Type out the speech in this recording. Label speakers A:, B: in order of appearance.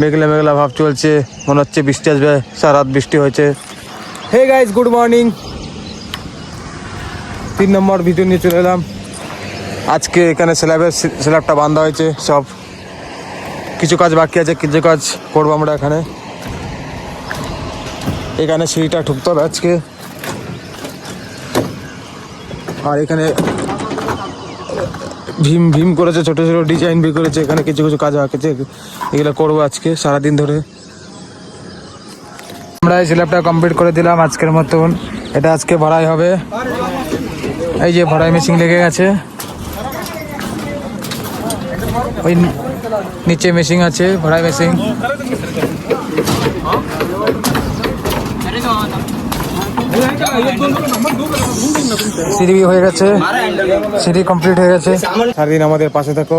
A: মেঘলা মেঘলা ভাব চলছে, মনে হচ্ছে বৃষ্টি আসবে, সারা রাত বৃষ্টি হয়েছে। Hey guys, good morning. 3 number video নিয়ে চলে এলাম। আজকে এখানে স্ল্যাবটা বাঁধা হয়েছে, সব কিছু কাজ বাকি আছে, কিছু কাজ করবো আমরা। এখানে সিঁড়িটা ঠুকতে হবে আজকে। আর এখানে ভীম করেছে, ছোট ছোট ডিজাইন বি করেছে, এখানে কিছু কিছু কাজ বাকি আছে, এগুলো করবো আজকে সারাদিন ধরে। আমরা এই স্ল্যাবটা কমপ্লিট করে দিলাম আজকের মতন। এটা আজকে ভরাই হবে। এই যে ভরাই মেশিন লেগে গেছে, ওই নিচে মেশিন আছে, ভরাই মেশিন। সিঁড়ি হয়ে গেছে, সিঁড়ি কমপ্লিট হয়ে গেছে। সারাদিন আমাদের পাশে থাকো।